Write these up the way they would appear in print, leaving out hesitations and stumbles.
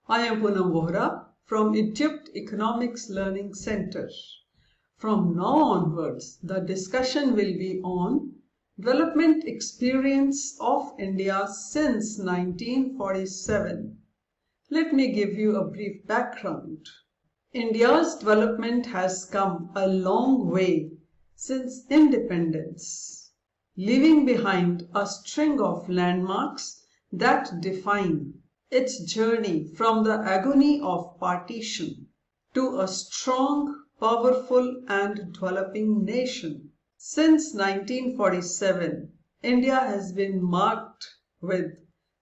I am Poonam Vohra from Egypt Economics Learning Center. From now onwards, the discussion will be on development experience of India since 1947. Let me give you a brief background. India's development has come a long way since independence, leaving behind a string of landmarks that define its journey from the agony of partition to a strong, powerful and developing nation. Since 1947, India has been marked with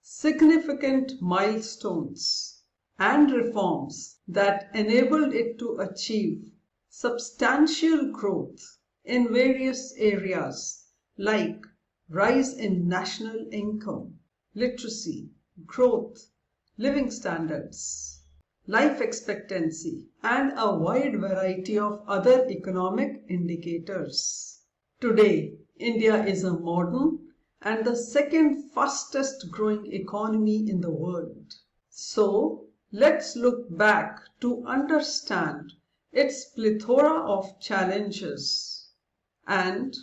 significant milestones and reforms that enabled it to achieve substantial growth in various areas like rise in national income, literacy, growth, living standards, life expectancy, and a wide variety of other economic indicators. Today, India is a modern and the second fastest growing economy in the world. So, let's look back to understand its plethora of challenges and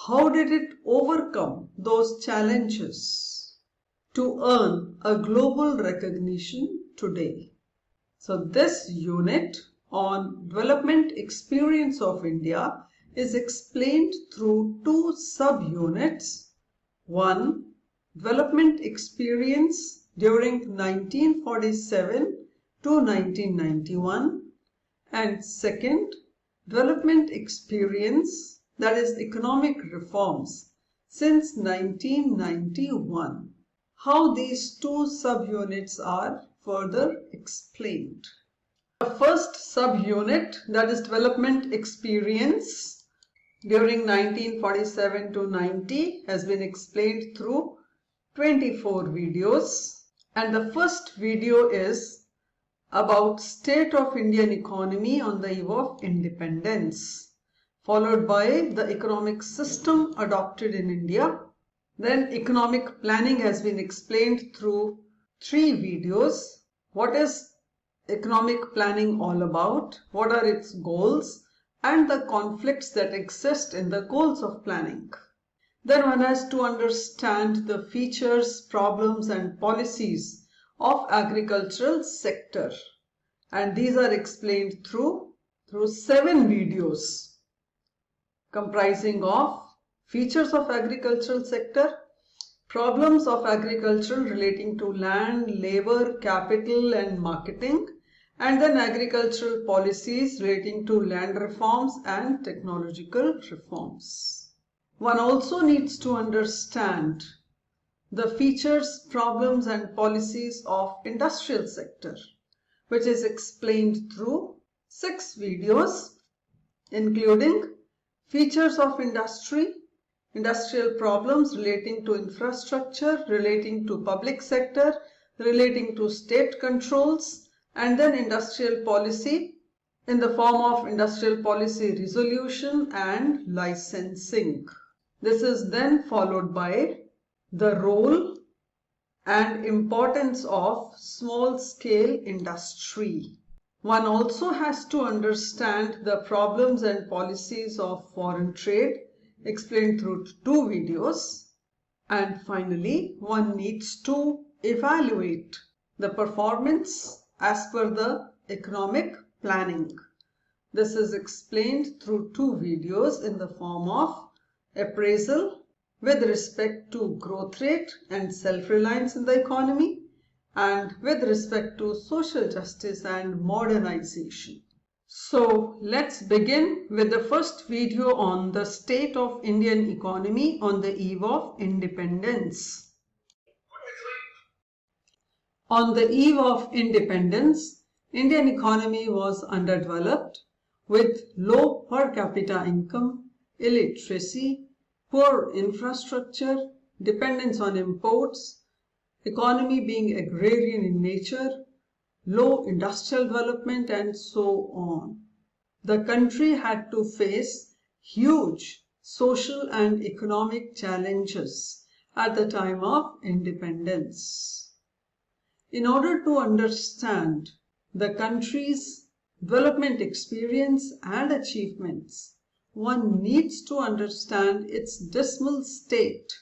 how did it overcome those challenges to earn a global recognition today. So this unit on development experience of India is explained through two subunits. One, development experience during 1947 to 1991, and second, development experience, that is economic reforms since 1991. How these two subunits are further explained. The first subunit, that is development experience during 1947 to 90, has been explained through 24 videos, and the first video is about state of Indian economy on the eve of independence, followed by the economic system adopted in India. Then economic planning has been explained through 3 videos. What is economic planning all about? What are its goals? And the conflicts that exist in the goals of planning. Then one has to understand the features, problems and policies of agricultural sector. And these are explained through 7 videos comprising of features of agricultural sector, problems of agriculture relating to land, labor, capital and marketing, and then agricultural policies relating to land reforms and technological reforms. One also needs to understand the features, problems and policies of industrial sector, which is explained through 6 videos, including features of industry, industrial problems relating to infrastructure, relating to public sector, relating to state controls, and then industrial policy in the form of industrial policy resolution and licensing. This is then followed by the role and importance of small-scale industry. One also has to understand the problems and policies of foreign trade, explained through 2 videos, and finally one needs to evaluate the performance as per the economic planning. This is explained through 2 videos in the form of appraisal with respect to growth rate and self-reliance in the economy, and with respect to social justice and modernization. So let's begin with the first video on the state of Indian economy on the eve of independence. On the eve of independence, Indian economy was underdeveloped with low per capita income, illiteracy, poor infrastructure, dependence on imports, economy being agrarian in nature, low industrial development and so on. The country had to face huge social and economic challenges at the time of independence. In order to understand the country's development experience and achievements, one needs to understand its dismal state.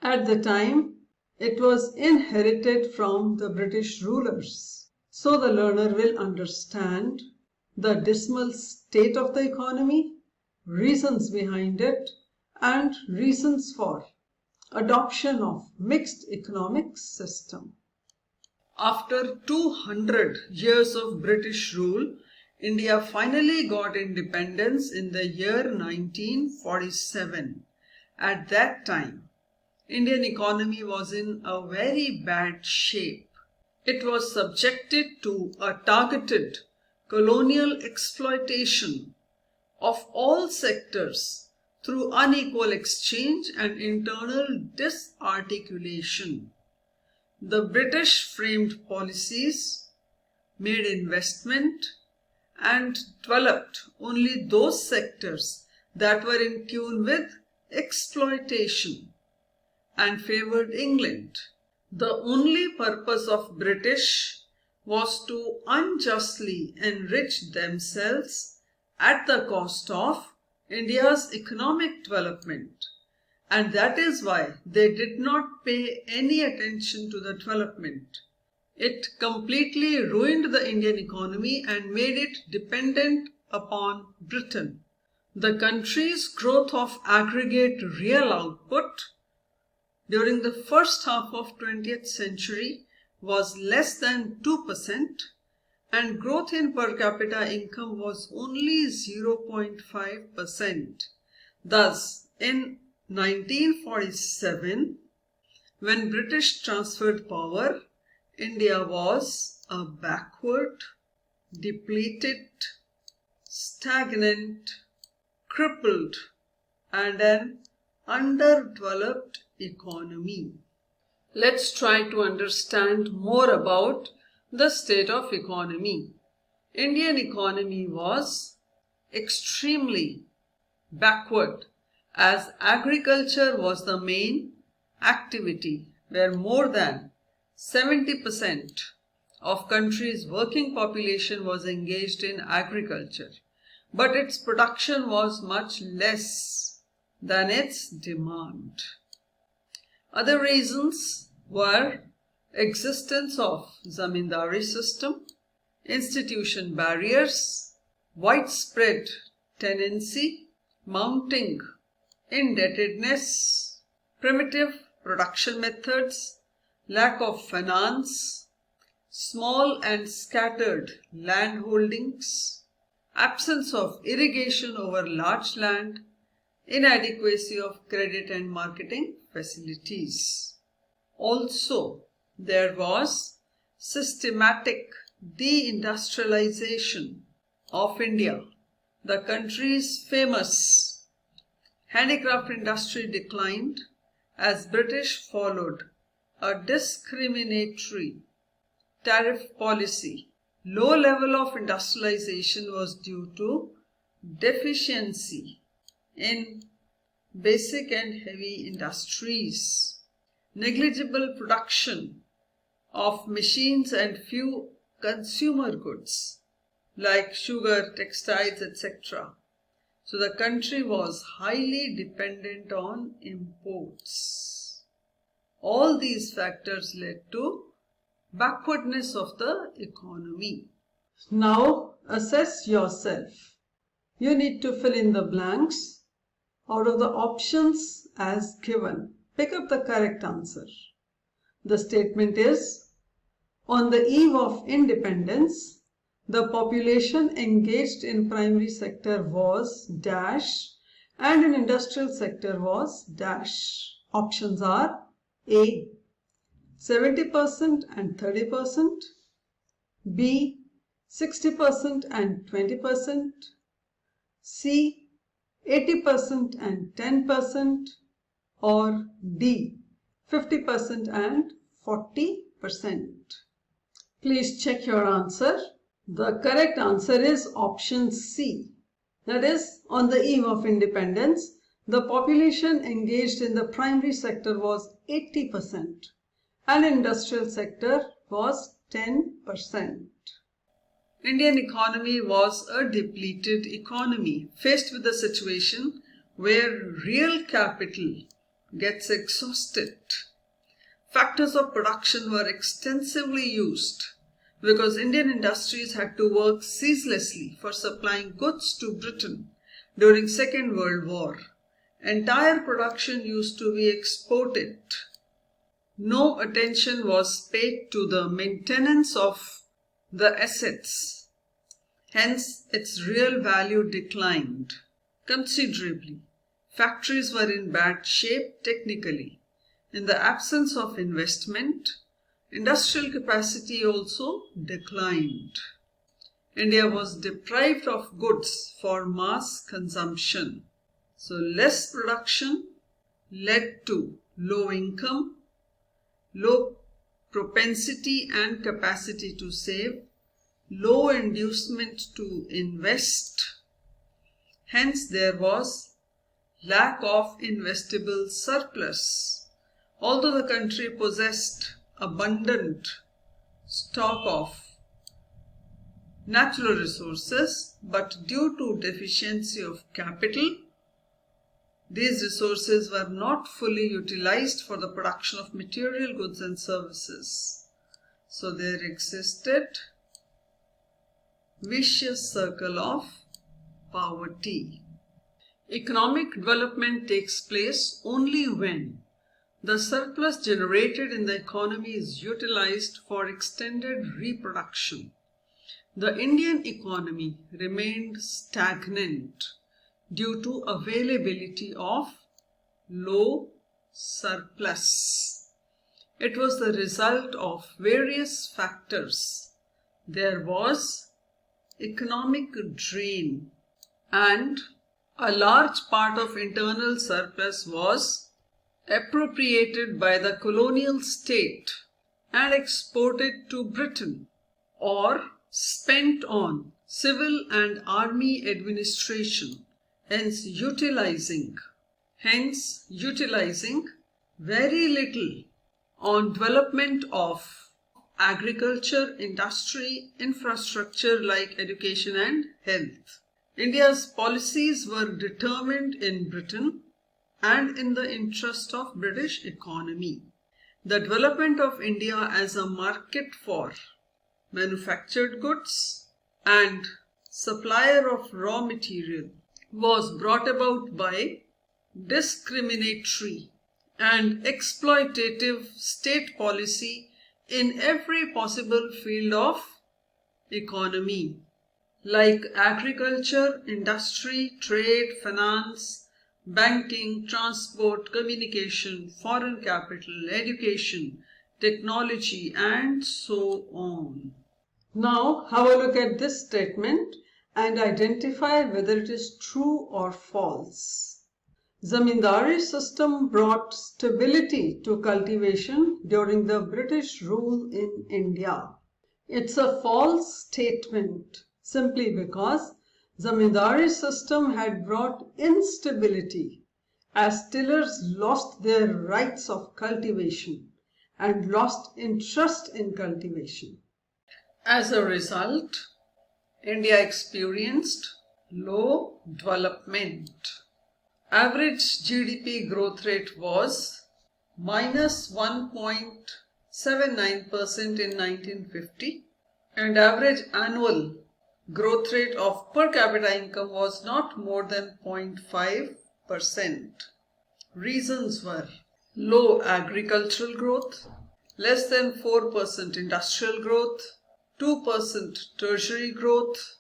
At the time, it was inherited from the British rulers. So the learner will understand the dismal state of the economy, reasons behind it, and reasons for adoption of mixed economic system. After 200 years of British rule, India finally got independence in the year 1947. At that time, Indian economy was in a very bad shape. It was subjected to a targeted colonial exploitation of all sectors through unequal exchange and internal disarticulation. The British framed policies, made investment, and developed only those sectors that were in tune with exploitation and favored England. The only purpose of British was to unjustly enrich themselves at the cost of India's economic development, and that is why they did not pay any attention to the development. It completely ruined the Indian economy and made it dependent upon Britain. The country's growth of aggregate real output during the first half of 20th century was less than 2%, and growth in per capita income was only 0.5%. Thus, in 1947, when British transferred power, India was a backward, depleted, stagnant, crippled, and an underdeveloped economy. Let's try to understand more about the state of economy. Indian economy was extremely backward, as agriculture was the main activity, where more than 70% of country's working population was engaged in agriculture, but its production was much less than its demand. Other reasons were existence of zamindari system, institution barriers, widespread tenancy, mounting indebtedness, primitive production methods, lack of finance, small and scattered land holdings, absence of irrigation over large land, inadequacy of credit and marketing facilities. Also, there was systematic deindustrialization of India. The country's famous handicraft industry declined as British followed a discriminatory tariff policy. Low level of industrialization was due to deficiency in basic and heavy industries, negligible production of machines and few consumer goods like sugar, textiles, etc. So the country was highly dependent on imports. All these factors led to backwardness of the economy. Now assess yourself. You need to fill in the blanks out of the options as given. Pick up the correct answer. The statement is, on the eve of independence, the population engaged in primary sector was dash and in industrial sector was dash. Options are A, 70% and 30%, B, 60% and 20%, C, 80% and 10%, or D, 50% and 40%. Please check your answer. The correct answer is option C. That is, on the eve of independence, the population engaged in the primary sector was 80% and industrial sector was 10%. Indian economy was a depleted economy, faced with a situation where real capital gets exhausted. Factors of production were extensively used because Indian industries had to work ceaselessly for supplying goods to Britain during Second World War. Entire production used to be exported. No attention was paid to the maintenance of the assets. Hence, its real value declined considerably. Factories were in bad shape technically. In the absence of investment, industrial capacity also declined. India was deprived of goods for mass consumption. So less production led to low income, low propensity and capacity to save, low inducement to invest. Hence there was lack of investable surplus. Although the country possessed abundant stock of natural resources, but due to deficiency of capital, these resources were not fully utilized for the production of material goods and services. So there existed vicious circle of poverty. Economic development takes place only when the surplus generated in the economy is utilized for extended reproduction. The Indian economy remained stagnant due to availability of low surplus. It was the result of various factors. There was economic drain, and a large part of internal surplus was appropriated by the colonial state and exported to Britain or spent on civil and army administration, hence utilizing very little on development of agriculture, industry, infrastructure like education and health. India's policies were determined in Britain and in the interest of British economy. The development of India as a market for manufactured goods and supplier of raw material was brought about by discriminatory and exploitative state policy in every possible field of economy, like agriculture, industry, trade, finance, banking, transport, communication, foreign capital, education, technology, and so on. Now, have a look at this statement and identify whether it is true or false. Zamindari system brought stability to cultivation during the British rule in India. It's a false statement simply because Zamindari system had brought instability as tillers lost their rights of cultivation and lost interest in cultivation. As a result, India experienced low development. Average GDP growth rate was minus 1.79% in 1950 and average annual growth rate of per capita income was not more than 0.5%. Reasons were low agricultural growth, less than 4% industrial growth, 2% tertiary growth,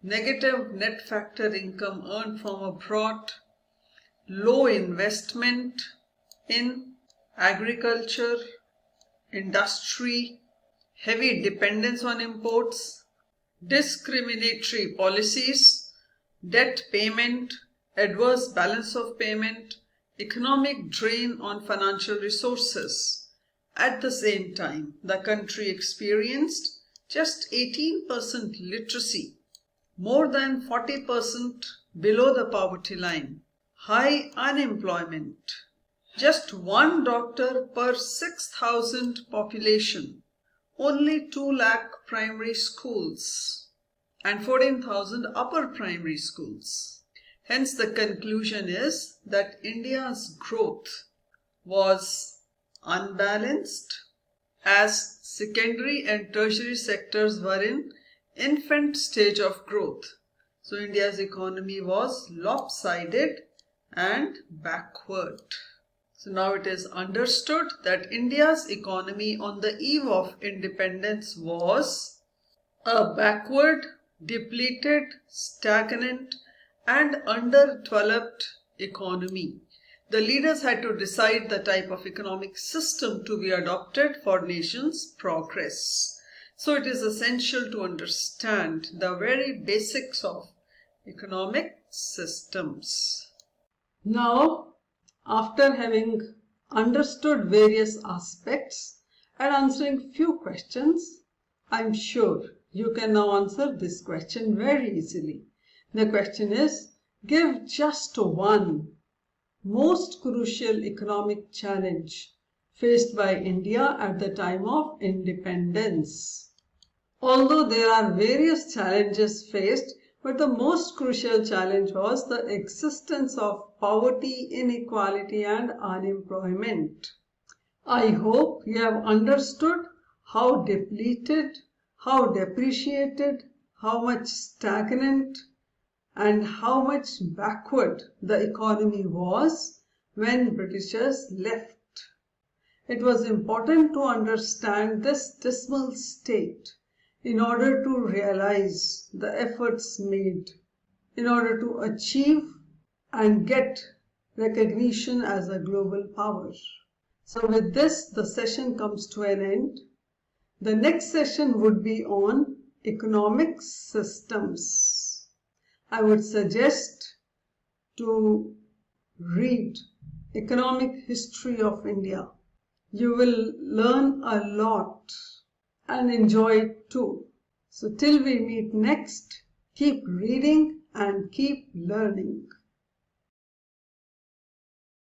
negative net factor income earned from abroad, low investment in agriculture, industry, heavy dependence on imports, discriminatory policies, debt payment, adverse balance of payment, economic drain on financial resources. At the same time, the country experienced just 18% literacy, more than 40% below the poverty line, high unemployment, just one doctor per 6,000 population, only 2 lakh primary schools and 14,000 upper primary schools. Hence, the conclusion is that India's growth was unbalanced as secondary and tertiary sectors were in infant stage of growth. So India's economy was lopsided and backward. So now it is understood that India's economy on the eve of independence was a backward, depleted, stagnant and underdeveloped economy. The leaders had to decide the type of economic system to be adopted for nation's progress. So it is essential to understand the very basics of economic systems. Now, after having understood various aspects and answering few questions, I am sure you can now answer this question very easily. The question is, give just one most crucial economic challenge faced by India at the time of independence. Although there are various challenges faced, but the most crucial challenge was the existence of poverty, inequality and unemployment. I hope you have understood how depleted, how depreciated, how much stagnant and how much backward the economy was when Britishers left. It was important to understand this dismal state in order to realize the efforts made in order to achieve and get recognition as a global power. So with this, the session comes to an end. The next session would be on economic systems. I would suggest to read Economic History of India. You will learn a lot and enjoy it too. So till we meet next, keep reading and keep learning.